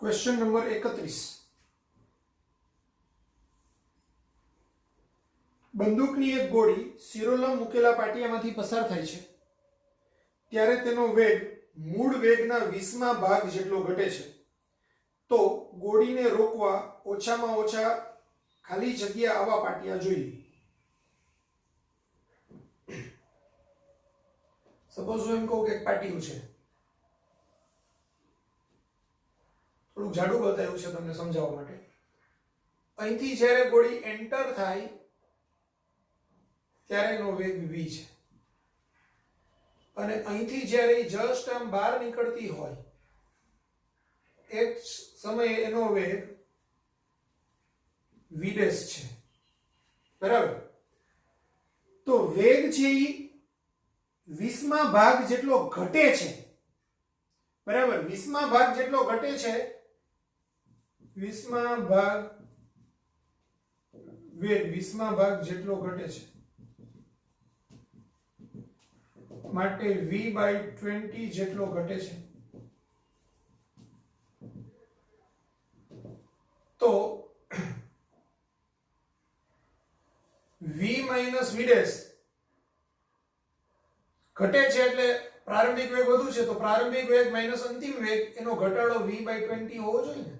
Question number 31 બંદૂકની એક ગોળી શિરોલમ મૂકેલા પાટિયામાંથી પસાર થાય છે ત્યારે તેનો વેગ મૂળ વેગના 20મા ભાગ જેટલો ઘટે છે તો ગોળીને રોકવા ઓછામાં ઓછા ખાલી જગ્યા આવા પાટિયા જોઈએ। સપોઝ હું એમ કહું કે એક પાટિયું છે, થોડું જાડું બતાવ્યું છે તમને સમજાવવા માટે। અહીંથી જ્યારે ગોળી એન્ટર થાય ત્યારે એનો વેગ v છે અને અહીંથી જ્યારે જસ્ટ આમ બહાર નીકળતી હોય એ સમયે એનો વેગ v' છે, બરાબર। તો વેગ છે એ 20મા ભાગ જેટલો ઘટે છે, બરાબર। 20મા ભાગ જેટલો ઘટે છે, 20મા ભાગ વેગ 20મા ભાગ જેટલો ઘટે છે માટે v/20 જેટલો ઘટે છે। તો v - v' ઘટે છે એટલે પ્રારંભિક વેગ વધુ છે, તો પ્રારંભિક વેગ માઈનસ અંતિમ વેગ એનો ઘટાડો v/20 હોવો જોઈએ ને।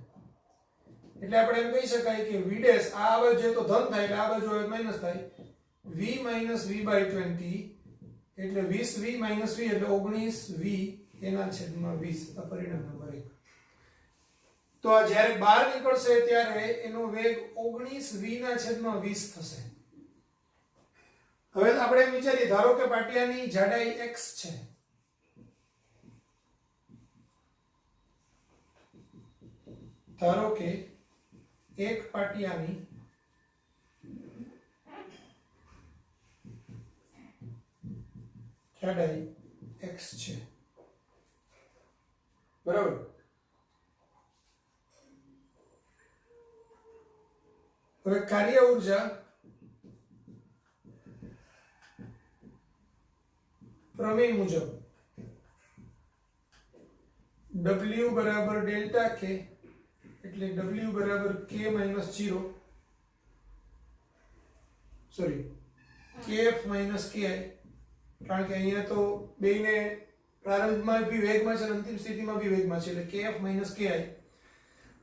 એટલે આપણે એમ કહી શકાય કે v' આ બાજુ તો ધન થાય એટલે આ બાજુ માઈનસ થાય, v - v/20 એટલે 20v - v એટલે 19v એના છેદમાં 20 આ પરિણામ નંબર 1। તો આ જ્યારે બહાર નીકળશે ત્યારે એનો વેગ 19v ના છેદમાં 20 થશે। હવે આપણે એમ વિચારીએ, ધારો કે પાટિયાની જાડાઈ x છે, ધારો કે એક પાટિયાની જાડાઈ x છે, બરાબર। હવે કાર્ય ઊર્જા પ્રમેય મુજબ W બરાબર ડેલ્ટા k એટલે W બરાબર k - 0 સોરી kf - ki, કારણ કે અહીંયા તો બેયને પ્રારંભમાં બી વેગમાં છે અને અંતિમ સ્થિતિમાં બી વેગમાં છે એટલે kf - ki।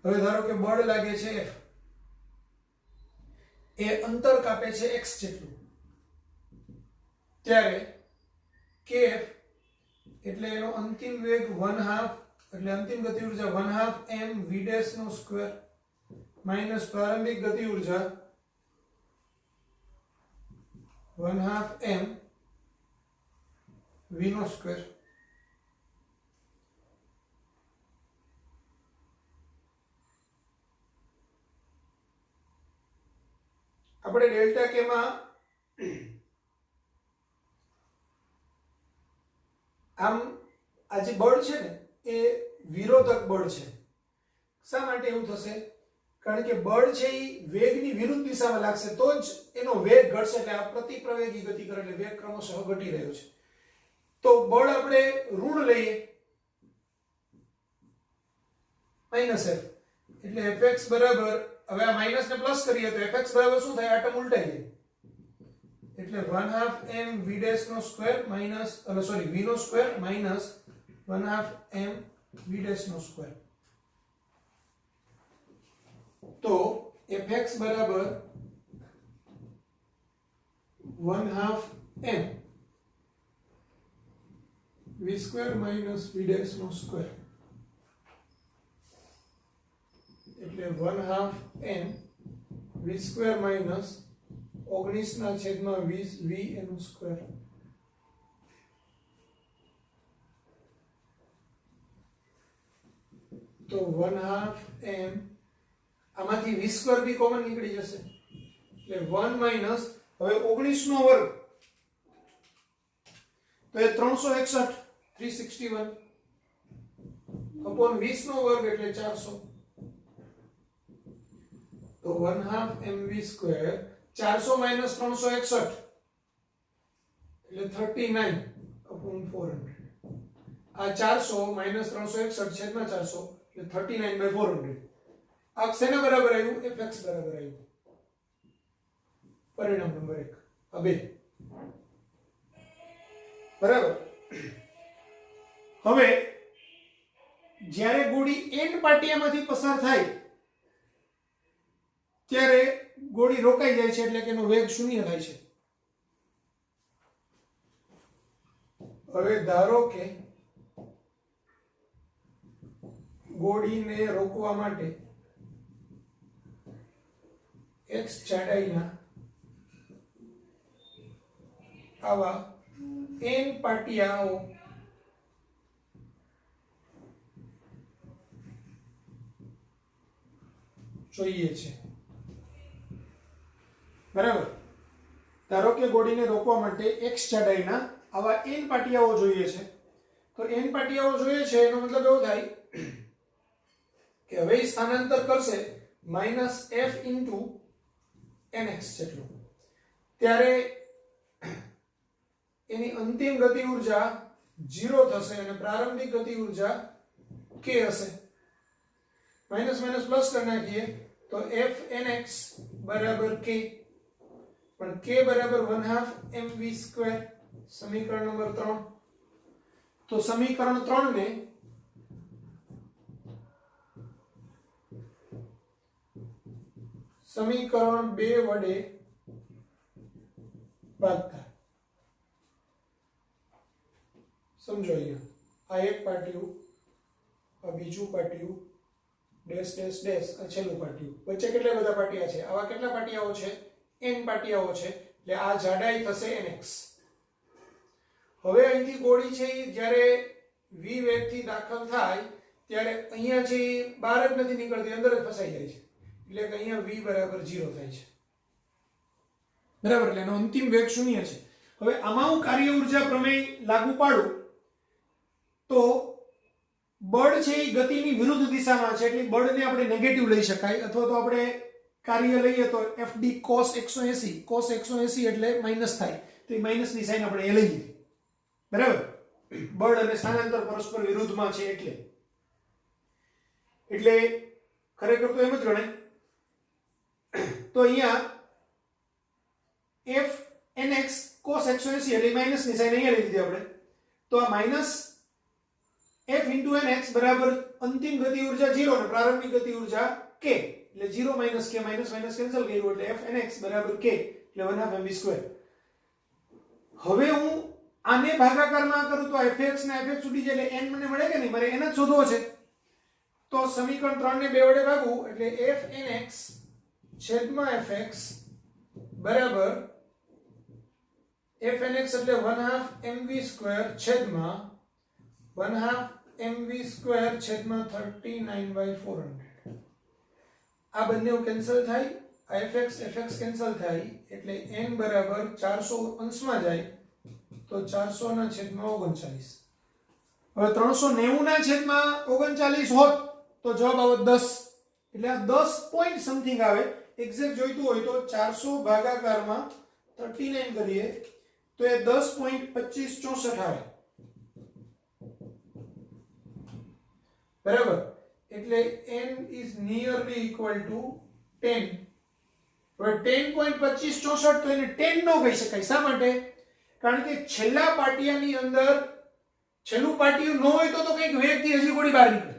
હવે ધારો કે બળ લાગે છે f, એ અંતર કાપે છે x જેટલું, ત્યારે kf એટલે એનો અંતિમ વેગ 1/2 એટલે અંતિમ ગતિ ઊર્જા 1/2 mv' માઈનસ પ્રારંભિક ગતિ ઊર્જા 1/2 mv²। આપણે ડેલ્ટા કે માં આમ આ જે બળ છે ને એ વિરોધક બળ છે। શા માટે એવું થશે? કારણ કે બળ છે એ વેગની વિરુદ્ધ દિશામાં લાગશે તો જ એનો વેગ ઘટશે, એટલે આ પ્રતિપ્રવેગી ગતિ કરે એટલે વેગ ક્રમશઃ ઘટી રહ્યો છે। તો બળ આપણે ઋણ લઈએ -f એટલે fx બરાબર, હવે આ માઈનસ ને પ્લસ કરીએ તો fx બરાબર શું થાય? આ ટર્મ ઉલટાઈ જાય એટલે 1/2 mv² minus sorry v² minus 1/2 mv²। તો fx બરાબર 1/2 m v² માઈનસ v' એટલે 1/2 m v² માઈનસ 19 ના છેદમાં 20 v એનો સ્ક્વેર। તો 1/2 m આમાંથી v² બી કોમન નીકળી જશે એટલે 1 માઈનસ, હવે 19 નો વર્ગ તો એ 361 361 અપોન 20 નો વર્ગ એટલે 400। તો 1/2 mv² 400 માઈનસ 361 એટલે 39 upon 400। આ 400 માઈનસ 361 છેદમાં 400 એટલે 39/400 આ શેના બરાબર આવ્યું fx બરાબર આવ્યું પરિણામ નંબર 1 આ બે બરાબર હવે જ્યારે ગોળી n પાટિયામાંથી પસાર થાય ત્યારે ગોળી રોકાઈ જાય છે એટલે કે એનો વેગ શૂન્ય થાય છે હવે ધારો કે ગોળીને રોકવા માટે x જાડાઈના આવા n પાટિયાઓ જોઈએ છે બરાબર ધારો કે ગોળીને રોકવા માટે x જાડાઈના આવા n પાટિયાઓ જોઈએ છે તો n પાટિયાઓ જોઈએ છે એનો મતલબ એવો થાય કે હવે સ્થાનાંતર કરશે -f * nx જેટલું ત્યારે એની અંતિમ ગતિ ઊર્જા 0 થશે અને પ્રારંભિક ગતિ ઊર્જા k હશે માઈનસ માઈનસ પ્લસ કરી નાખીએ તો f nx બરાબર k પણ k બરાબર 1/2 mv² સમીકરણ નંબર 3 તો સમીકરણ 3 ને સમીકરણ 2 વડે ભાગતા સમજો અહીંયા આ એક પાટિયું આ બીજું પાટિયું ડેશ ડેશ ડેશ આ છેલ્લું પાટિયું વચ્ચે કેટલા બધા પાટિયા છે આવા કેટલા પાટિયાઓ છે n પાટિયાઓ છે એટલે આ જાડાઈ થશે nx હવે અહીંથી ગોળી છે જ્યારે v વેગથી દાખલ થાય ત્યારે અહીંયા જે બહાર જ નથી નીકળતી અંદર જ ફસાઈ જાય છે એટલે કે અહીંયા v બરાબર 0 થાય છે બરાબર એટલે એનો અંતિમ વેગ શૂન્ય છે હવે આમાં હું કાર્ય ઊર્જા પ્રમેય લાગુ પાડું તો બળ છે એ ગતિની વિરુદ્ધ દિશામાં છે એટલે બળને આપણે નેગેટિવ લઈ શકાય અથવા તો આપણે કાર્ય લઈએ તો fd cos 180 એટલે માઈનસ થાય તો એ માઈનસની સાઈન આપણે એ લઈ લીધી બરાબર બળ અને સ્થાનાંતર પરસ્પર વિરુદ્ધમાં છે એટલે ખરેખર તો એમ જ ગણાય તો અહીંયા f nx cos 180 એટલે માઈનસની સાઈન અહીંયા લઈ લીધી આપણે તો આ માઈનસ f * nx બરાબર અંતિમ ગતિ ઊર્જા 0 અને પ્રારંભિક ગતિ ઊર્જા k એટલે 0 - k માઈનસ માઈનસ કેન્સલ કર્યું એટલે f nx બરાબર k એટલે 1/2 mv². હવે હું આને ભાગાકારમાં કરું તો fx ને fx ઉડી જાય એટલે n મને મળે કે નહીં મારે n જ શોધવો છે તો સમીકરણ 3 ને 2 વડે ભાગું એટલે f nx છેદમાં fx બરાબર f nx એટલે 1/2 mv² છેદમાં 1/2 mv² છેદમાં 39/400 આ બંને કેન્સલ થાય આ fx કેન્સલ થાય એટલે n બરાબર 400 અંશમાં જાય તો 400 ના છેદમાં 39 હવે 390 ના છેદમાં 39 હોત તો જવાબ આવે 10 એટલે આ 10 પોઈન્ટ સમથિંગ આવે એક્ઝેક્ટ જોઈતું હોય તો 400 ભાગાકારમાં 39 કરીએ તો એ 10.2564 આવે બરાબર એટલે n is nearly equal to 10 હવે 10.2564 તો એને 10 નો કહી શકાય શા માટે કારણ કે છેલ્લા પાટિયાની અંદર છેલ્લું પાટિયું ન હોય તો કંઈક વેગથી હજી ગોળી બહાર નીકળે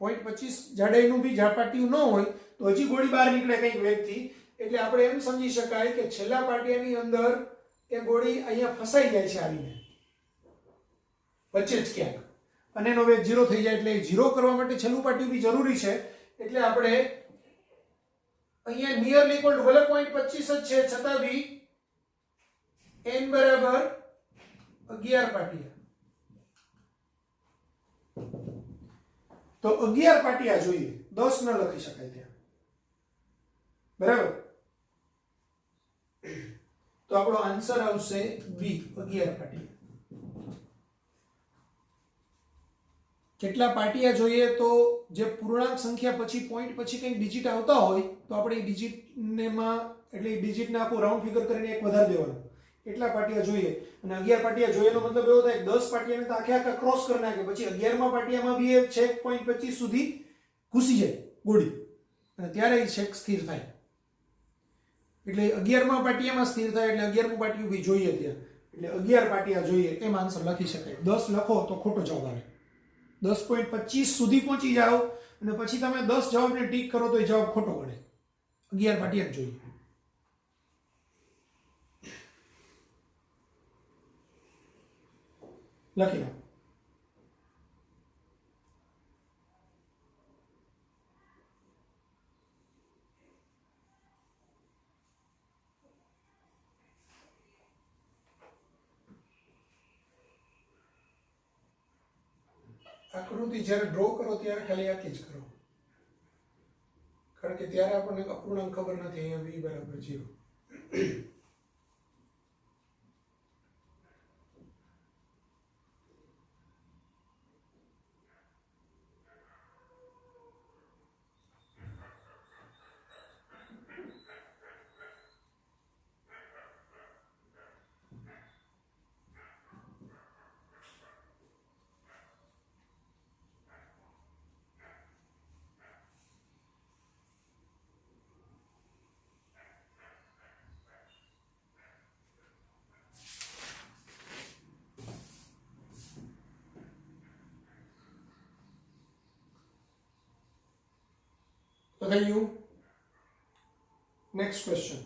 0.25 જાડાઈનું બી પાટિયું ન હોય તો હજી ગોળી બહાર નીકળે કંઈક વેગથી એટલે આપણે એમ સમજી શકાય કે છેલ્લા પાટિયાની અંદર એ ગોળી અહીંયા ફસાઈ જાય છે આવીને વચ્ચે જ ક્યાંક અને એનો વેગ 0 થઈ જાય એટલે 0 કરવા માટે છેલ્લું પાટિયું બી જરૂરી છે એટલે આપણે અહીંયા નિયરલી ઇક્વલ ટુ ભલે 0.25 જ છે છતાં બી n બરાબર 11 પાટિયા તો 11 પાટિયા જોઈએ 10 ન લખી શકાય ત્યાં બરાબર તો આપણો આન્સર આવશે બી 11 પાટિયા કેટલા પાટિયા જોઈએ તો જે પૂર્ણાંક સંખ્યા પછી પોઈન્ટ પછી કંઈક ડિજિટ આવતા હોય તો આપણે એ ડિજિટનેમાં એટલે ડિજિટને આખું રાઉન્ડ ફિગર કરીને એક વધારી દેવાનું એટલા પાટિયા જોઈએ. અને 11 પાટિયા જોઈએ એનો મતલબ એવો થાય કે 10 પાટિયાને તો આખે આખા ક્રોસ કરી નાખે, પછી 11મા પાટિયામાં બી એ છેક 0.25 સુધી ઘૂસી જાય ગોળી, અને ત્યારે એ છેક સ્થિર થાય. એટલે 11મા પાટિયામાં સ્થિર થાય એટલે 11મું પાટિયું બી જોઈએ ત્યાં. એટલે 11 પાટિયા જોઈએ એમ આન્સર લખી શકાય. 10 લખો તો ખોટો જવાબ આવે. 10.25 સુધી પહોંચી જાઓ અને પછી તમે 10 જવાબને ટીક કરો તો એ જવાબ ખોટો પડે. 11 પાટિયા જોઈએ. લખી નાખો. આકૃતિ જ્યારે ડ્રો કરો ત્યારે ખાલી આટલી જ કરો, કારણ કે ત્યારે આપણને અપૂર્ણાંક ખબર નથી. અહીંયા v બરાબર 0. बताइए. Next question.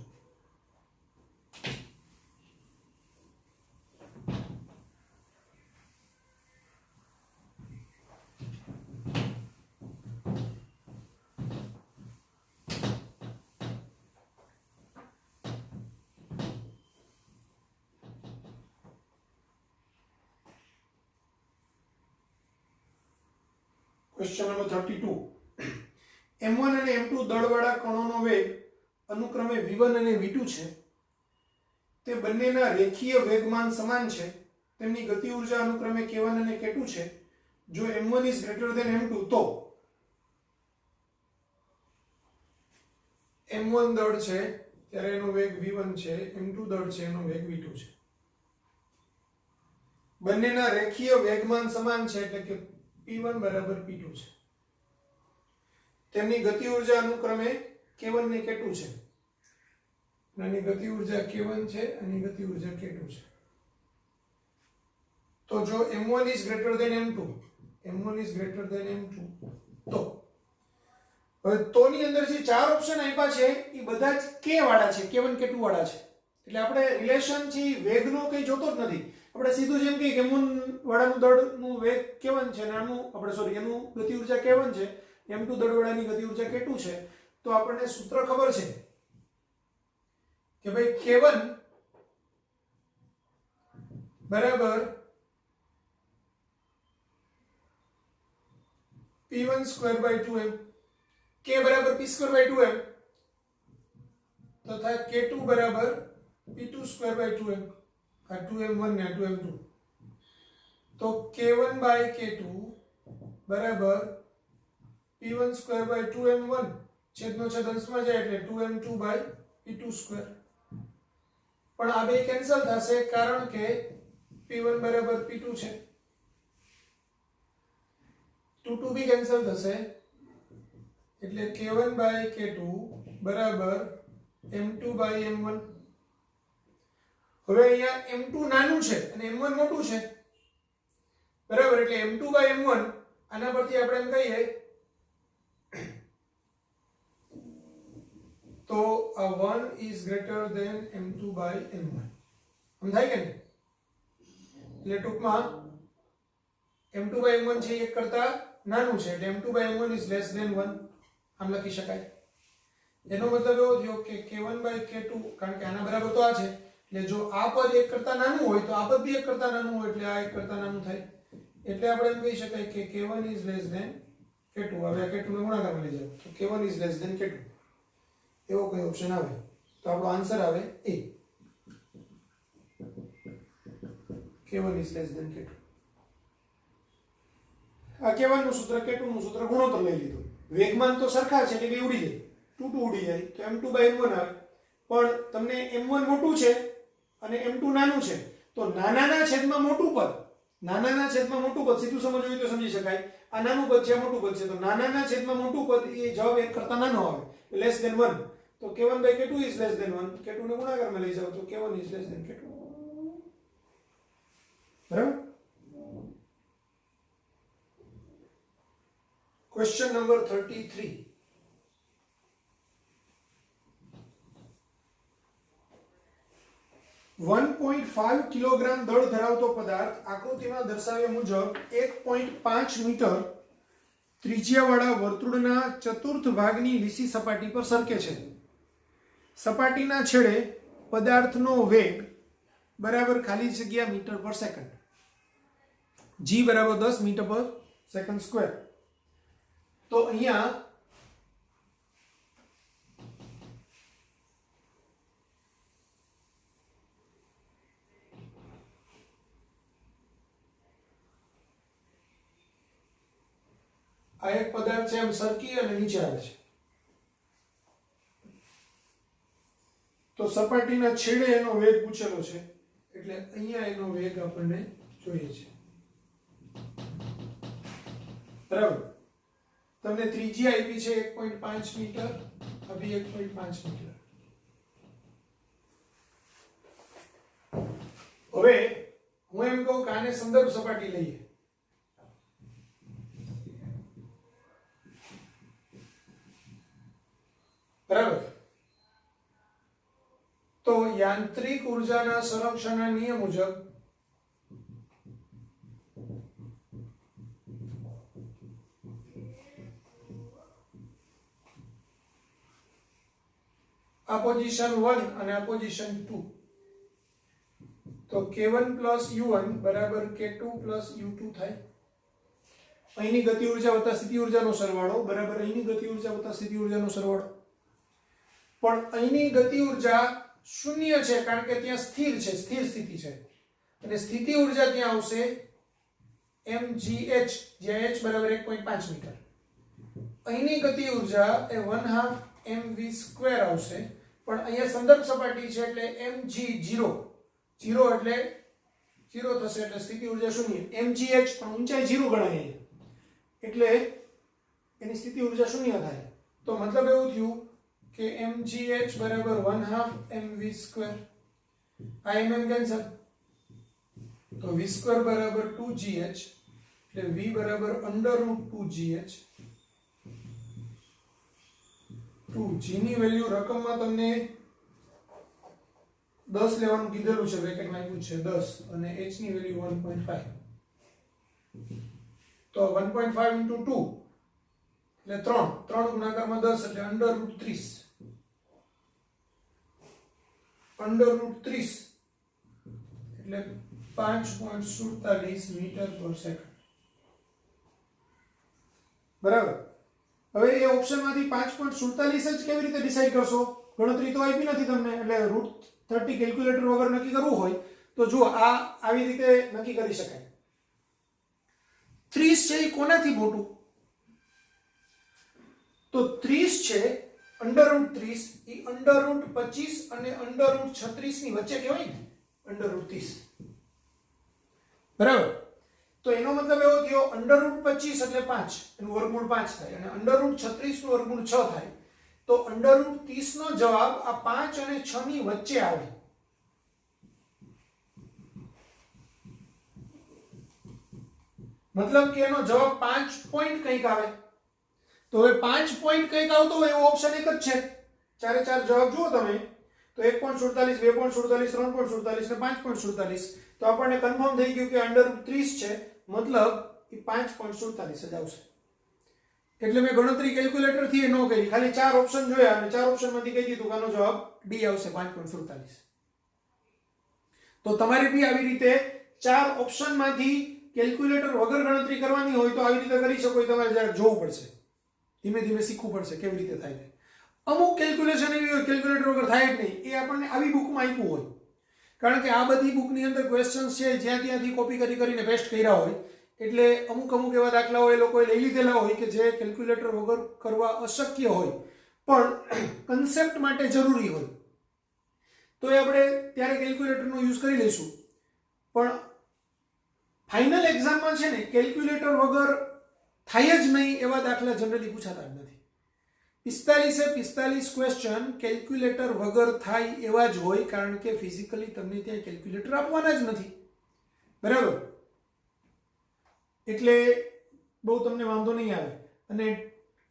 Question number 32. m1 અને m2 દળવાળા કણોનો વેગ અનુક્રમે v1 અને v2 છે. તે બંનેના રેખીય વેગમાન સમાન છે. તેમની ગતિ ઊર્જા અનુક્રમે k1 અને k2 છે. જો m1 is greater than m2 તો m1 દળ છે ત્યારે એનો વેગ v1 છે, m2 દળ છે એનો વેગ v2 છે. બંનેના રેખીય વેગમાન સમાન છે એટલે કે p1 બરાબર p2 છે. તેમની ગતિ ઊર્જા અનુક્રમે k1 ને k2 છે. આની ગતિ ઊર્જા k1 છે અને ગતિ ઊર્જા k2 છે. તો જો m1 is greater than m2, m1 is greater than m2 તો હવે તો ની અંદર જે ચાર ઓપ્શન આપ્યા છે એ બધા જ k વાળા છે, k1 k2 વાળા છે. એટલે આપણે રિલેશન છે વેગનો કંઈ જોતો જ નથી. આપણે સીધું જેમ કે m1 વાળાનું દળનું વેગ k1 છે અને આનું આપણે સોરી એનું ગતિ ઊર્જા k1 છે, m2 દળવાળાની ગતિ ઊર્જા k2 છે. તો આપણને સૂત્ર ખબર છે કે ભાઈ k1 બરાબર p1 square by 2m, k બરાબર p સ્ક્વેર બાય 2m તથા k2 બરાબર p2 સ્ક્વેર બાય 2m. આ 2m1 ને 2m2. તો k1 બાય k2 બરાબર p1 સ્ક્વેર બાય 2m1 છેદનો છેદ અંશમાં જાય એટલે 2m2 બાય p2 સ્ક્વેર. પણ આ બે કેન્સલ થશે કારણ કે p1 બરાબર p2 છે. 2 બી કેન્સલ થશે એટલે k1 બાય k2 બરાબર m2 બાય m1. હવે અહીંયા m2 નાનું છે અને m1 મોટું છે બરાબર, એટલે m2 બાય m1 આના પરથી આપણે એમ કહીએ તો a 1 is greater than m2 by m1. સમજાય કે નહીં? એટલે ટૂંકમાં m2 by m1 છે એક કરતા નાનું છે એટલે m2 by m1 is less than 1 આમ લખી શકાય. એનો મતલબ એવો થયો કે k1 by k2 કારણ કે આના બરાબર તો આ છે એટલે જો આ પદ એક કરતા નાનું હોય તો આ પદ બી એક કરતા નાનું હોય એટલે આ એક કરતા નાનું થાય. એટલે આપણે એમ કહી શકાય કે k1 is less than k2. હવે આ k2 ને ગુણાકારમાં લઈ જાઓ તો k1 is less than k2. એવો કોઈ ઓપ્શન આવે તો આપણો આન્સર આવે A. k1 is less than k2. આ k1 નું સૂત્ર k2 નું સૂત્ર ગુણોત્તર લઈ લીધું. વેગમાન તો સરખા છે એટલે બે ઉડી જાય, 2 ઉડી જાય તો m2 by m1 આવે. પણ તમને m1 મોટું છે અને m2 નાનું છે તો નાનાના છેદમાં મોટું પદ, નાનાના છેદમાં મોટું પદ સીધું સમજવું હોય તો સમજી શકાય. આ નાનું પદ છે, મોટું પદ છે, તો નાનાના છેદમાં મોટું પદ એ જવાબ 1 કરતા નાનો આવે, લેસ ધેન 1. તો k1 by k2 is less than 1. k2 ને ગુણાકારમાં લઈ જાવ તો k1 is less than k2. બરાબર. Question number 33. $1.5 કિલોગ્રામ દળ ધરાવતો પદાર્થ આકૃતિમાં દર્શાવ્યા મુજબ 1.5 મીટર ત્રિજ્યાવાળા વર્તુળના ચતુર્થ ભાગની લીસી સપાટી પર સરકે છે. સપાટીના છેડે પદાર્થનો વેગ બરાબર ખાલી જગ્યા મીટર પર સેકન્ડ, g બરાબર 10 મીટર પર સેકન્ડ સ્ક્વેર. તો અહીંયા આ એક પદાર્થ છે, એમ સરકી અને નીચે આવે છે. તો સપાટીના છેડે એનો વેગ પૂછેલો છે, એટલે અહીંયા એનો વેગ આપણને જોઈએ છે. બરાબર. તમને ત્રિજ્યા આપી છે 1.5 મીટર, આ બી 1.5 મીટર. હવે હું એમ કહું કે આને સંદર્ભ સપાટી લઈએ. બરાબર. તો યાંત્રિક ઉર્જાના સંરક્ષણના નિયમ મુજબ આ પોઝિશન 1 અને આ પોઝિશન 2, તો k1 u1 બરાબર k2 u2 થાય. અહીંની ગતિ ઉર્જા વત્તા સ્થિતિ ઉર્જાનો સરવાળો બરાબર અહીંની ગતિ ઉર્જા વત્તા સ્થિતિ ઉર્જાનો સરવાળો. પણ અહીંની ગતિ ઉર્જા શૂન્ય છે કારણ કે ત્યાં સ્થિર છે, સ્થિર સ્થિતિ છે, અને સ્થિતિ ઉર્જા ત્યાં આવશે mgh, જ્યાં h બરાબર 1.5 મીટર. અહીંની ગતિ ઉર્જા એ 1/2 mv² આવશે, પણ અહીંયા સંદર્ભ સપાટી છે એટલે mg0, 0 એટલે 0 થશે એટલે સ્થિતિ ઉર્જા શૂન્ય. mgh પણ ઊંચાઈ 0 ગણાય એટલે એની સ્થિતિ ઉર્જા શૂન્ય થાય. તો મતલબ એવું થયું કે mgh બરાબર 1/2 mv². આ mm કેન્સલ, તો v² બરાબર 2gh એટલે v બરાબર √2gh. 2g ની વેલ્યુ રકમમાં તમને 10 લેવાનું કીધેલું છે, બ્રેકેટમાં આપ્યું છે 10, અને h ની વેલ્યુ 1.5. તો 1.5 * 2 એટલે 3 ગુણાકારમાં 10 એટલે √30. √30 એટલે 5.47 મીટર પર સેકન્ડ. બરાબર. હવે એ ઓપ્શનમાંથી 5.47 જ કેવી રીતે ડિસાઈડ કરશો? ગણતરી તો આપી નથી તમને, એટલે √30 કેલ્ક્યુલેટર વગર નક્કી કરવું હોય તો જુઓ આ આવી રીતે નક્કી કરી શકાય. 30 છે એ કોનાથી મોટું? તો 30 છે √30 એ √25 અને √36 ની વચ્ચે કહેવાય ને, √30. બરાબર. તો એનો મતલબ એવો થયો √25 એટલે 5, એનું વર્ગમૂળ 5 થાય, અને √36 નું વર્ગમૂળ 6 થાય. તો √30 નો જવાબ આ 5 અને 6 ની વચ્ચે આવે. મતલબ કે એનો જવાબ 5 પોઈન્ટ કંઈક આવે. તો હવે 5 પોઈન્ટ કંઈક આવતો હોય એવો ઓપ્શન એક જ છે. ચારે ચાર જવાબ જુઓ તમે તો 1.47, 2.47, 3.47 ને 5.47. તો આપણને કન્ફર્મ થઈ ગયું કે √30 છે, મતલબ એ 5.47 જ આવશે. એટલે મેં ગણતરી કેલ્ક્યુલેટર થી ન કરી, ખાલી 4 ઓપ્શન જોયા અને 4 ઓપ્શનમાંથી કહી દીધું કે આનો જવાબ ડી આવશે 5.47. તો તમારે બી આવી રીતે 4 ઓપ્શનમાંથી કેલ્ક્યુલેટર વગર ગણતરી કરવાની હોય તો આવી રીતે કરી શકો. તમારે જરા જોવું પડશે, ધીમે ધીમે શીખવું પડશે કેવી રીતે થાય છે. અમુક કેલ્ક્યુલેશન એવી હોય કેલ્ક્યુલેટર વગર થાય જ નહીં, એ આપણને આવી બુકમાં આપ્યું હોય. કારણ કે આ બધી બુકની અંદર ક્વેશ્ચન્સ છે જ્યાં ત્યાંથી કોપી કરીને પેસ્ટ કર્યા હોય, એટલે અમુક એવા દાખલાઓ એ લોકોએ લઈ લીધેલા હોય કે જે કેલ્ક્યુલેટર વગર કરવા અશક્ય હોય પણ કન્સેપ્ટ માટે જરૂરી હોય. તો એ આપણે ત્યારે કેલ્ક્યુલેટરનો યુઝ કરી લઈશું, પણ ફાઇનલ એક્ઝામમાં છે ને કેલ્ક્યુલેટર વગર થાય જ નહીં એવા દાખલા જનરલી પૂછાતા જ નથી. 45 ક્વેશ્ચન કેલ્ક્યુલેટર વગર થાય એવા જ હોય, કારણ કે ફિઝિકલી તમને ત્યાં કેલ્ક્યુલેટર આપવાના જ નથી, બરાબર? એટલે બહુ તમને વાંધો નહીં આવે. અને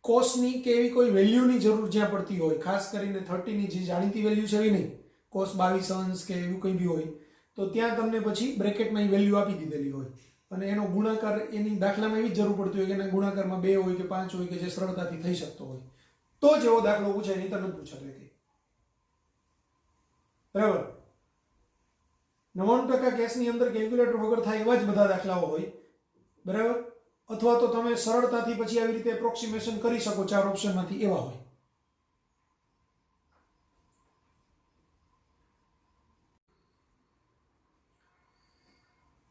કોસની કે એવી કોઈ વેલ્યુની જરૂર જ્યાં પડતી હોય, ખાસ કરીને 30 ની જે જાણીતી વેલ્યુ છે એવી નહીં, કોસ 22 અંશ કે એવું કંઈ બી હોય, તો ત્યાં તમને પછી બ્રેકેટમાં એ વેલ્યુ આપી દીધેલી હોય અને એનો ગુણાકાર એની દાખલામાં એવી જ જરૂર પડતી હોય કે એના ગુણાકારમાં 2 હોય કે 5 હોય કે જે સરળતાથી થઈ શકતો હોય, તો જ એવો દાખલો પૂછાય, નહીં તો નથી પૂછાતો એ. બરાબર? 99% કેસની અંદર કેલ્ક્યુલેટર વગર થાય એવા જ બધા દાખલાઓ હોય, બરાબર? અથવા તો તમે સરળતાથી પછી આવી રીતે એપ્રોક્સિમેશન કરી શકો 4 ઓપ્શનમાંથી, એવા હોય.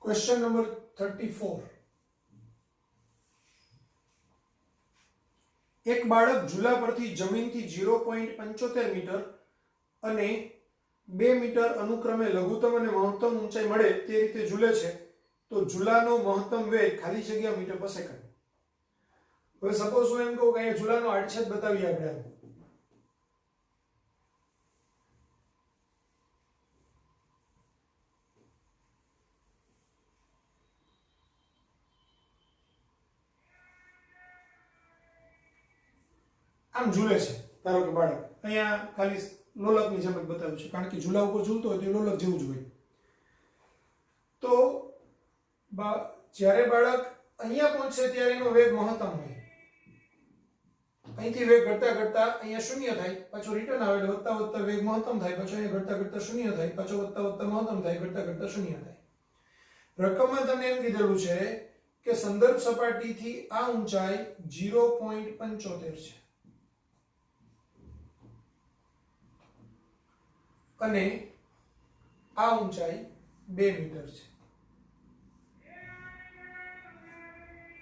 Question number 34. એક બાળક ઝૂલા પરથી જમીનથી 0.75 મીટર અને 2 મીટર અનુક્રમે લઘુત્તમ અને મહત્તમ ઊંચાઈ મળે તે રીતે ઝૂલે છે, તો ઝૂલાનો મહત્તમ વેગ ખાલી જગ્યા મીટર પર સેકન્ડ. હવે સપોઝ હું એમ કહું કે અહીંયા ઝૂલાનો આડછેદ બતાવીએ આપણે. આમ ઝૂલે છે ધારો કે બાળક, અહીંયા ખાલી લોલકની જેમ જ બતાવ્યું છે, કારણ કે ઝૂલા ઉપર ઝૂલતો હોય તો એ લોલક જેવું જ હોય. તો જ્યારે બાળક અહીંયા પહોંચશે ત્યારે એનો વેગ મહત્તમ હોય. અહીંથી વેગ ઘટતા ઘટતા અહીંયા શૂન્ય થાય, પાછો રિટર્ન આવે એટલે વધતા વધતા વેગ મહત્તમ થાય, પાછો અહીંયા ઘટતા ઘટતા શૂન્ય થાય, પાછો વધતા વધતા મહત્તમ થાય, ઘટતા ઘટતા શૂન્ય થાય. રકમમાં તમને એમ કીધેલું છે કે સંદર્ભ સપાટીથી આ ઊંચાઈ 0.75 છે અને આ ઊંચાઈ 2 મીટર છે,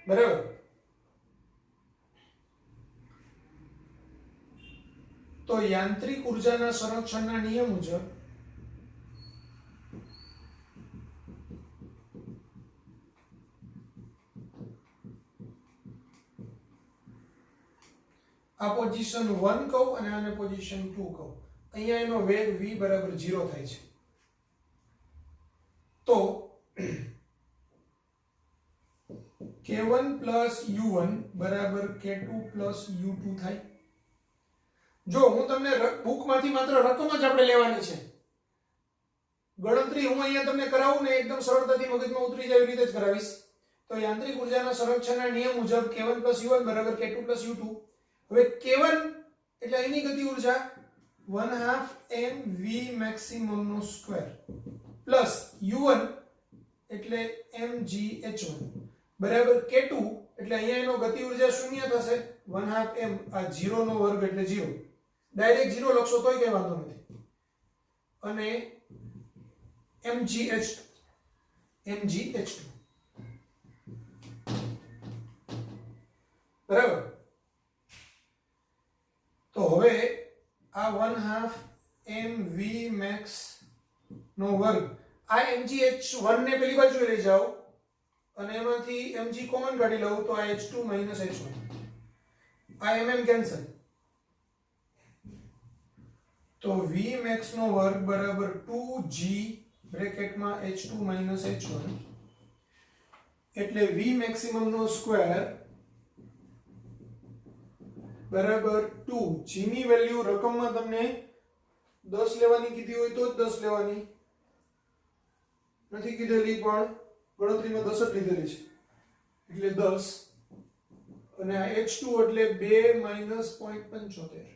બરાબર? તો યાંત્રિક ઉર્જાના સંરક્ષણના નિયમ મુજબ આ પોઝિશન 1 કહું અને આને પોઝિશન 2 કહું. અહીંયા એનો વેગ v બરાબર 0 થાય છે. તો k1 plus u1 બરાબર k2 plus u2 થાય. જો હું તમને બુકમાંથી માત્ર રકમ જ આપણે લેવાની છે, ગણતરી હું અહીંયા તમને કરાવું ને એકદમ સરળતાથી મગજમાં ઉતરી જાય એવી રીતે જ કરાવીશ. તો યાંત્રિક ઉર્જાના સંરક્ષણના નિયમ મુજબ k1 plus u1 બરાબર k2 plus u2. હવે k1 એટલે અહીંની ગતિ ઉર્જા 1/2 mv maximum નો સ્ક્વેર પ્લસ u1 એટલે mgh1 બરાબર k2 એટલે અહીંયા એનો ગતિ ઉર્જા શૂન્ય થશે, 1/2 m આ 0 નો વર્ગ એટલે 0, ડાયરેક્ટ 0 લખશો તોય કઈ વાંધો નથી, અને mgh2 બરાબર? તો હવે આ 1/2 mv max નો વર્ગ, આ mgh1 ને પેલી બાજુ લઈ જાઓ અને એમાંથી mg કોમન કાઢી લઉં તો આ h2 - h1, આ mm કેન્સલ, તો v max નો વર્ગ બરાબર 2g બ્રેકેટમાં h2 - h1 એટલે v maximum નો સ્ક્વેર બરાબર 2. g ની વેલ્યુ રકમમાં તમને 10 લેવાની કીધી હોય તો જ 10 લેવાની, નથી કીધેલી પણ ગણતરીમાં 10 જ લીધેલી છે એટલે 10, અને આ h2 એટલે 2 - 0.75,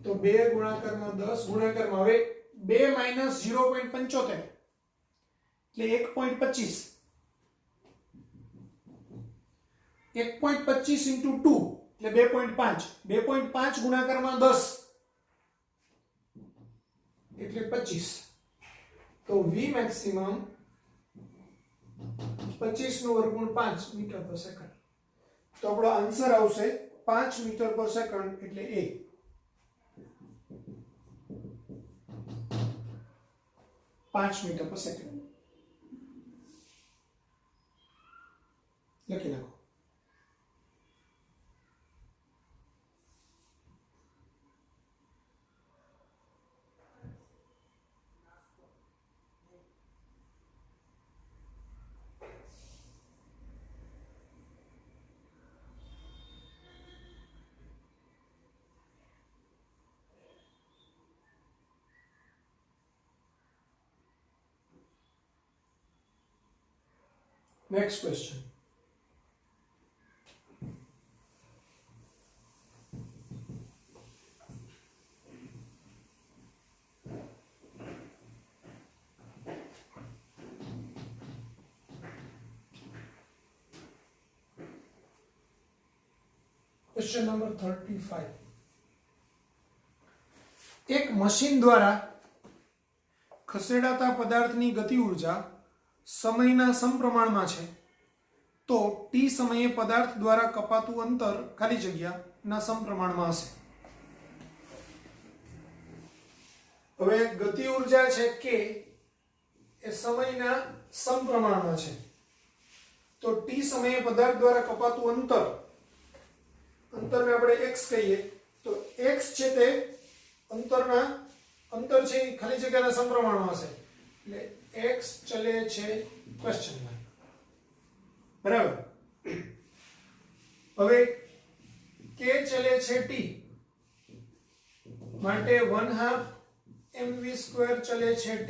તો 2 ગુણાકારમાં 10 ગુણાકારમાં હવે 2 - 0.75 એટલે 1.25, 1.25 into 2 એટલે 2.5, 2.5 ગુણાકારમાં 10 એટલે 25, તો v maximum 25 નો વર્ગમૂળ 5 મીટર પર સેકન્ડ. તો આપણો આન્સર આવશે 5 મીટર પર સેકન્ડ એટલે a. 5 મીટર પર સેકન્ડ લખી નાખો. Next question. Question number 35. એક મશીન દ્વારા ખસેડાતા પદાર્થની ગતિ ઉર્જા સમયના સમપ્રમાણમાં છે તો t સમયે પદાર્થ દ્વારા કપાતું અંતર ખાલી જગ્યાના સમપ્રમાણમાં હશે. હવે ગતિ ઉર્જા છે k એ સમયના સમપ્રમાણમાં છે તો t સમયે પદાર્થ દ્વારા કપાતું અંતરને આપણે x કહીએ તો x છે તે અંતર છે એ ખાલી જગ્યાના સમપ્રમાણમાં હશે એટલે x ચલે છે ક્વેશ્ચન માર્ક. બરાબર. હવે k ચલે છે t માટે 1/2 mv² ચલે છે t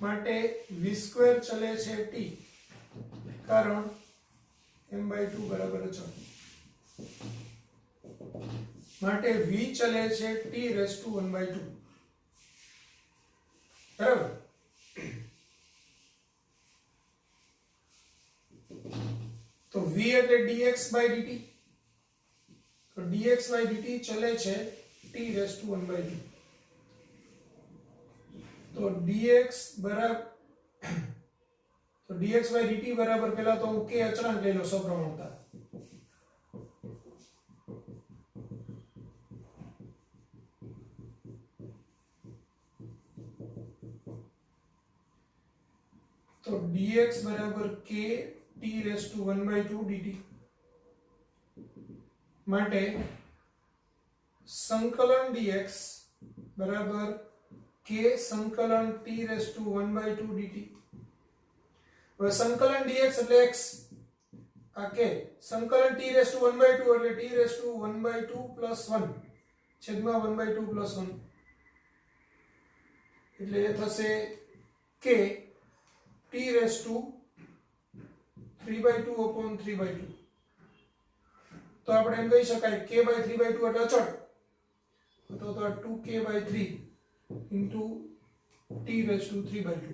માટે v² ચલે છે t કારણ m/2 બરાબર અચળ માટે v ચલે છે t⁻². બરાબર. તો v એટલે dx/dt તો dx/dt ચલે છે t⁻². તો dx/dt બરાબર પહેલા તો k અચળાંક લઈ લો સપ્રમાણતા તો dx બરાબર k t⁻² dt માટે સંકલન dx બરાબર k સંકલન t⁻² dt. હવે સંકલન dx એટલે x આ k સંકલન t⁻² એટલે t⁻² + 1 છેદમાં 1/2 + 1 એટલે એ થશે k t⁻³ તો આપણે એમ કહી શકાય k/3/2 એટલે અચળ તો 2k/3 * t⁻³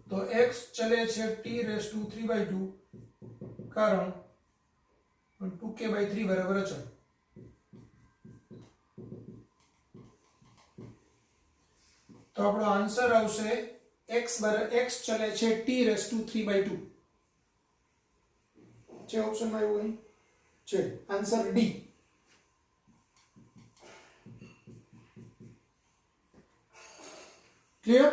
તો x ચલે છે t⁻³ કારણ 2k/3 બરાબર અચળ. તો આપણો આન્સર આવશે x ચલે છે t⁻³ છે ઓપ્શનમાં એવું અહીં છે આન્સર ડી. ક્લિયર?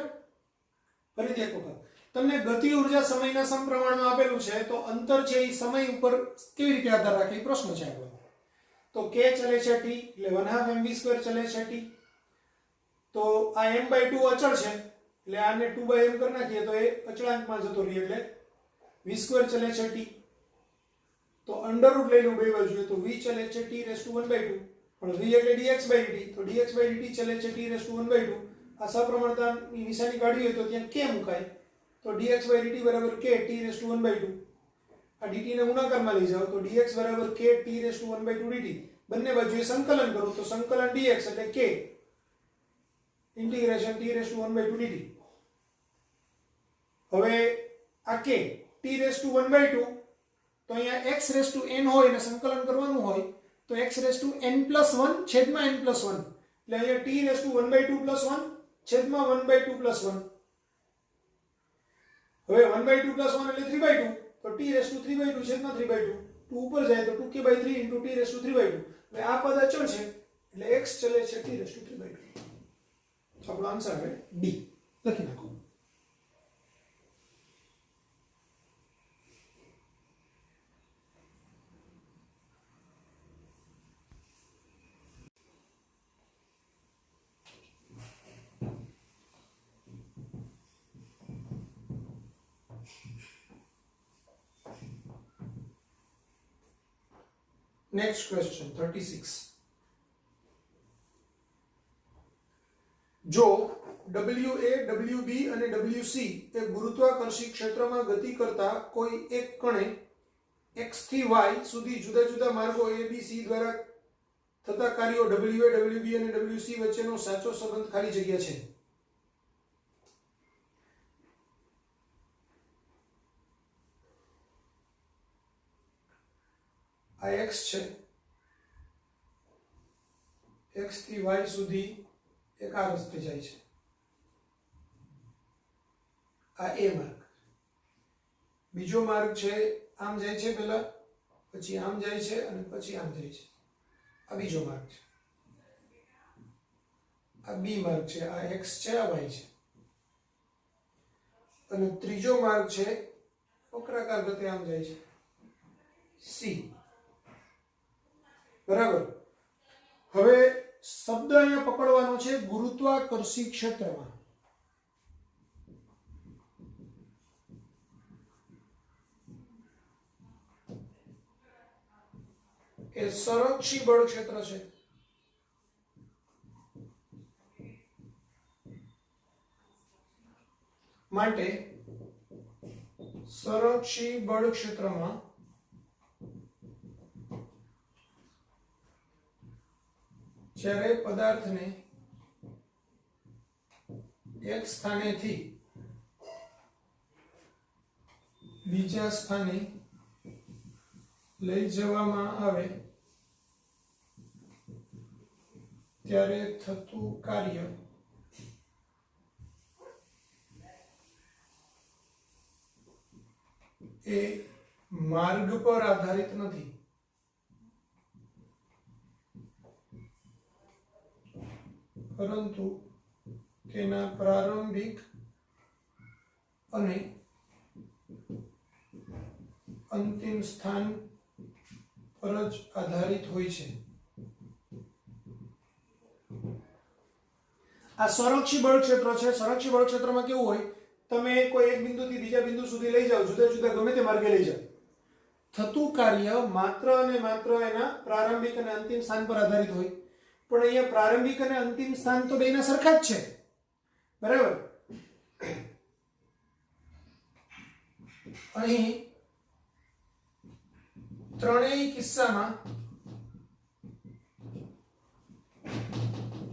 ફરીથી એક વખત તમને ગતિ ઉર્જા સમયના સમપ્રમાણમાં આપેલું છે તો અંતર છે એ સમય ઉપર કેવી રીતે આધાર રાખે એ પ્રશ્ન છે આપણો. તો k ચલે છે t એટલે 1/2 mv² ચલે છે t તો આ m/2 અચળ છે એટલે આને 2/m કરી નાખીએ તો એ અચળાંકમાં જતો રહે એટલે v² ચલે છે t તો અંડરરૂટ લઈ લો બે બાજુએ તો v ચલે છે t⁻² પણ v એટલે dx/dt તો dx/dt ચલે છે t⁻². આ સપ્રમાણતાની નિશાની કાઢવી હોય તો ત્યાં k મુકાય તો dx/dt બરાબર k t⁻². આ dt ને ગુણાકારમાં લઈ જાઓ તો dx બરાબર k t⁻² dt બંને બાજુએ સંકલન કરો તો સંકલન dx એટલે k ઇન્ટિગ્રેશન t⁻² dt. હવે આ k t⁻² તો અહીંયા x⁻n હોય અને સંકલન કરવાનું હોય તો xn+1 છેદમાં n+1 એટલે અહીંયા t⁻² + 1 છેદમાં 1/2 + 1 હવે 1/2 + 1 એટલે 3/2 તો t⁻³ છેદમાં 3/2 2 ઉપર જાય તો 2k/3 * t⁻³. હવે આ પદ અચળ છે એટલે x ચલે છે t⁻³. તો આપણો આન્સર આવે ડી. લખી નાખો. Next question 36. જો WA, WB અને WC એ ગુરુત્વાકર્ષી ક્ષેત્રમાં ગતિ કરતા કોઈ એક કણે x થી y સુધી જુદા જુદા માર્ગો ABC દ્વારા થતા કાર્યો WA, WB અને WC વચ્ચેનો સાચો સંબંધ ખાલી જગ્યા છે. આ x છે, x થી y સુધી એક આ રસ્તે જાય છે, આ એ માર્ગ. બીજો માર્ગ છે આમ જાય છે, પહેલા પછી આમ જાય છે અને પછી આમ જાય છે. આ બીજો માર્ગ છે. આ બી માર્ગ છે, આ x છે, આ y છે. અને ત્રીજો માર્ગ છે વક્રાકાર ગતે આમ જાય છે, સી. બરાબર. હવે શબ્દ અહીંયા પકડવાનો છે ગુરુત્વાકર્ષી ક્ષેત્રમાં. એ સંરક્ષી બળ ક્ષેત્ર છે. માટે સંરક્ષી બળ ક્ષેત્રમાં જ્યારે પદાર્થને એક સ્થાનેથી બીજા સ્થાને લઈ જવામાં આવે ત્યારે થતું કાર્ય એ માર્ગ પર આધારિત નથી, પરંતુ તેના પ્રારંભિક અને અંતિમ સ્થાન પર જ આધારિત હોય છે. આ સંરક્ષી બળ ક્ષેત્ર છે. સંરક્ષી બળ ક્ષેત્રમાં કેવું હોય, તમે કોઈ એક બિંદુથી બીજા બિંદુ સુધી લઈ જાઓ, જુદા જુદા ગમે તે માર્ગે લઈ જાઓ, થતું કાર્ય માત્ર અને માત્ર એના પ્રારંભિક અને અંતિમ સ્થાન પર આધારિત હોય. પણ અહીંયા પ્રારંભિક અને અંતિમ સ્થાન તો બેના સરખા જ છે. બરાબર. અહીં ત્રણેય કિસ્સામાં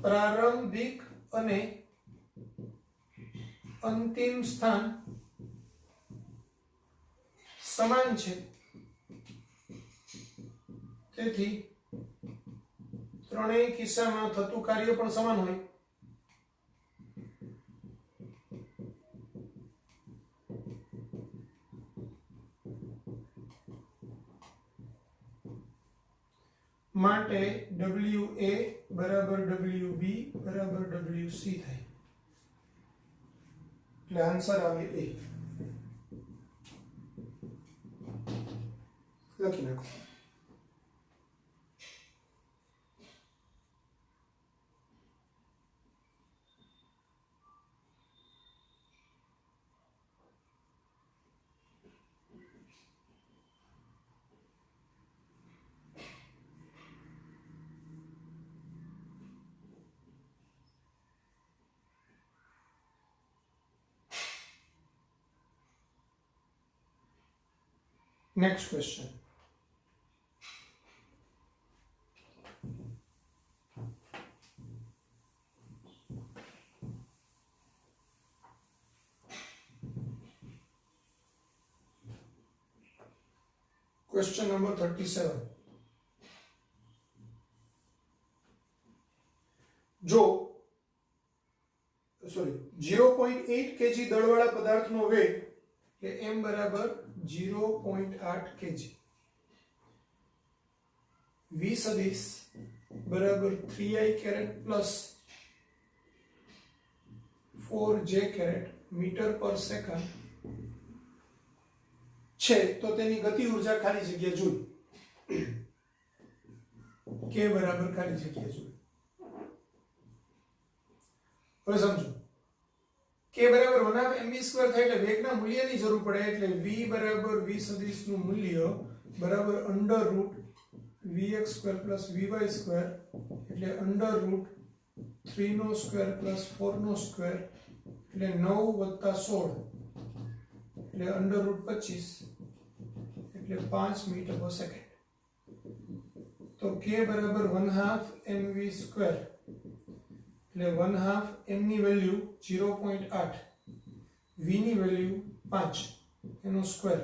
પ્રારંભિક અને અંતિમ સ્થાન સમાન છે. તેથી ત્રણેય કિસ્સામાં થતું કાર્ય પણ સમાન હોય. માટે WA બરાબર WB બરાબર WC થાય. એટલે આન્સર આવે એ. લખી નાખો. Next question. Question number 37. જો 0.8 kg દળવાળા પદાર્થનો વેગ કે m બરાબર 0.8 kg, v સદિશ બરાબર 3i caret plus 4 J caret metre પર સેકન્ડ છે તો તેની ગતિ ઉર્જા ખાલી જગ્યા જૂલ કે બરાબર ખાલી જગ્યા જૂલ. હવે સમજો કે બરાબર 1/mv² થાય એટલે વેગના મૂલ્યની જરૂર પડે એટલે v બરાબર v સદિશનું મૂલ્ય બરાબર √vx² + vy² એટલે √3² + 4² એટલે 9 + 16 એટલે √25 એટલે 5 મીટર પર સેકન્ડ. તો k બરાબર 1/2 mv² એટલે 1/2 m ની વેલ્યુ 0.8 v ની વેલ્યુ 5 એનો સ્ક્વેર.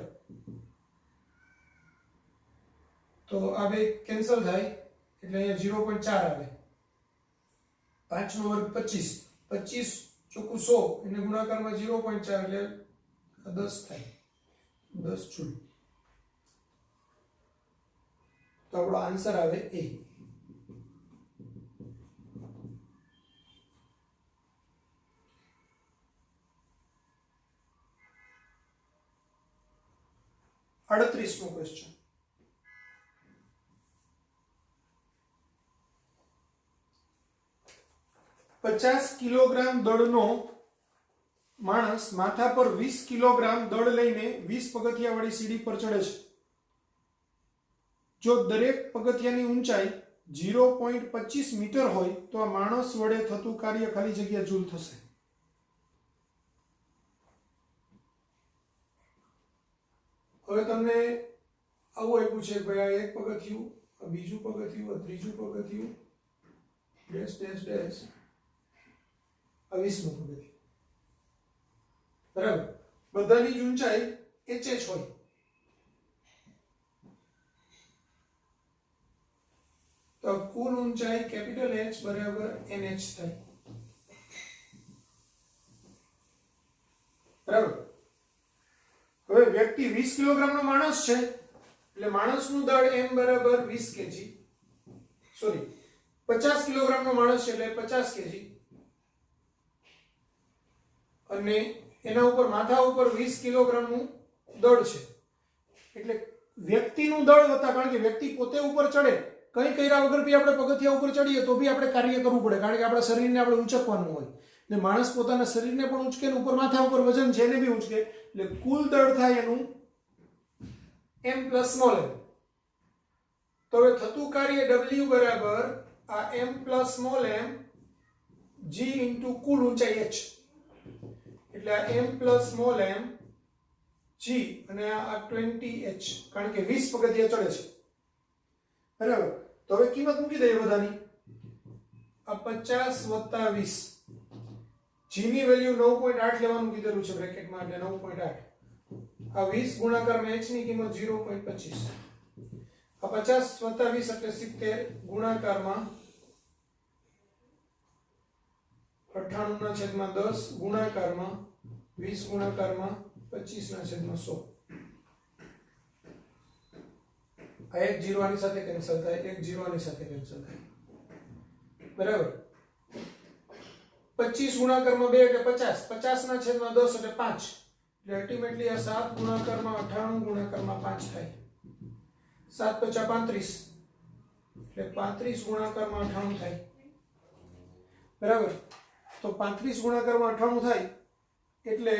તો આ બે કેન્સલ થાય એટલે અહીંયા 0.4 આવે. 5 નો વર્ગ 25 25 ચોખ્ખું 100 એને ગુણાકારમાં 0.4 એટલે 10 થાય 10 જૂલ. તો આપણો આન્સર આવે એ. અડત્રીસમો ક્વેશ્ચન. પચાસ કિલોગ્રામ દળનો માણસ માથા પર 20 કિલોગ્રામ દળ લઈને 20 પગથિયાવાળી સીડી પર ચડે છે. જો દરેક પગથિયાની ઊંચાઈ 0.25 મીટર હોય તો આ માણસ વડે થતું કાર્ય ખાલી જગ્યા જૂલ થશે. હવે તમને આવું આપ્યું છે ભાઈ આ એક પગથિયું, આ બીજું પગથિયું, આ ત્રીજું પગથિયું, ડેશ ડેશ ડેશ, આ 20મું પગથિયું. બરાબર, બધાની જ ઊંચાઈ hh હોય. તો કુલ ઊંચાઈ કેપિટલ H બરાબર NH થાય. બરાબર. હવે વ્યક્તિ 20 કિલોગ્રામનો માણસ છે એટલે માણસનું દળ m બરાબર 20 kg, સોરી 50 કિલોગ્રામનો માણસ છે એટલે 50 kg, અને એના ઉપર માથા ઉપર 20 કિલોગ્રામનું દળ છે એટલે વ્યક્તિનું દળ વત્તા, કારણ કે વ્યક્તિ પોતે ઉપર ચડે, કંઈ કર્યા વગર બી આપણે પગથિયા ઉપર ચડીએ તો બી આપણે કાર્ય કરવું પડે, કારણ કે આપણા શરીરને આપણે ઊંચકવાનું હોય. ને માણસ પોતાના શરીરને પણ ઊંચકે ને ઉપર માથા ઉપર વજન છે એને બી ઊંચકે, એટલે કુલ દળ થાય એનું m + સ્મોલ m. તો હવે થતું કાર્ય w બરાબર આ m + સ્મોલ m g * કુલ ઊંચાઈ h, એટલે આ m + સ્મોલ m g અને આ 20h, કારણ કે 20 પગથિયા ચડે છે. બરાબર. તો હવે કિંમત મૂકી દઈએ બધાની. આ 50 + 20, g ની વેલ્યુ 9.8 લેવાનું કીધેલું છે બ્રેકેટમાં એટલે 9.8. આ 20 ગુણાકારમાં h ની કિંમત 0.25. આ 50 + 20 એટલે 70 ગુણાકારમાં 98/10 ગુણાકારમાં 20 ગુણાકારમાં 25/100. આ એક 0 આની સાથે કેન્સલ થાય, એક 0 આની સાથે કેન્સલ થાય. બરાબર. 25 ગુણાકારમાં 2 એટલે 50, 50/10 એટલે 5, એટલે અલ્ટિમેટલી આ 7 ગુણાકારમાં 98 ગુણાકારમાં 5 થાય. 7 × 5 = 35, એટલે 35 ગુણાકારમાં 98 થાય. બરાબર. તો 35 ગુણાકારમાં 98 થાય એટલે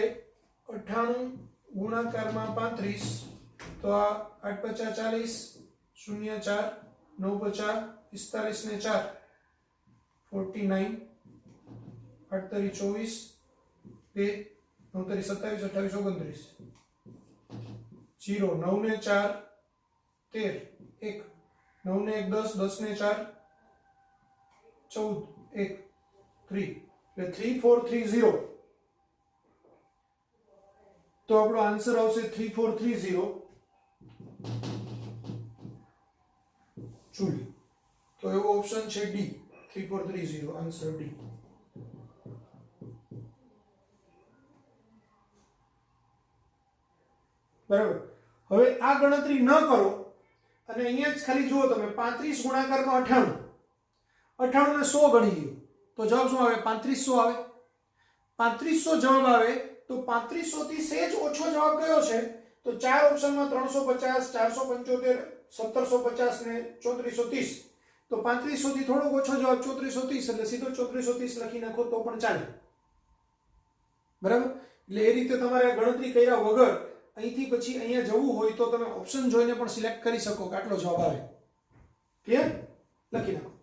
98 ગુણાકારમાં 35, તો આ 8 × 5 = 40, 0 4, 9 × 5 = 45 ને 4 49, 8 × 3 = 24, 2 9 × 3 = 27, 28 29, 0 9 ને 4 13, 1 9 ને 1 10, 10 ને 4 14, 1 3, એટલે 3430. તો આપણો આન્સર આવશે 3430 જૂલ. તો એવો ઓપ્શન છે ડી, 3430, આન્સર ડી. બરાબર. હવે આ ગણતરી ન કરો અને અહીંયા જ ખાલી જુઓ તમે 35 ગુણાકારમાં 98, 98 ને 100 ગણી લ્યો તો જવાબ શું આવે? 3500 આવે. 3500 જવાબ આવે તો 3500 થી સહેજ ઓછો જવાબ કયો છે તો ચાર ઓપ્શનમાં 350 475 1750 ને 3430 તો 3500 થી થોડો ઓછો જવાબ 3430 એટલે સીધો 3430 લખી નાખો તો પણ ચાલે બરાબર એટલે એ રીતે તમારે ગણતરી કર્યા વગર અહીંથી પછી અહીંયા જવું હોય તો તમે ઓપ્શન જોઈને પણ સિલેક્ટ કરી શકો કે આટલો જવાબ આવે ક્લિયર લખી નાખો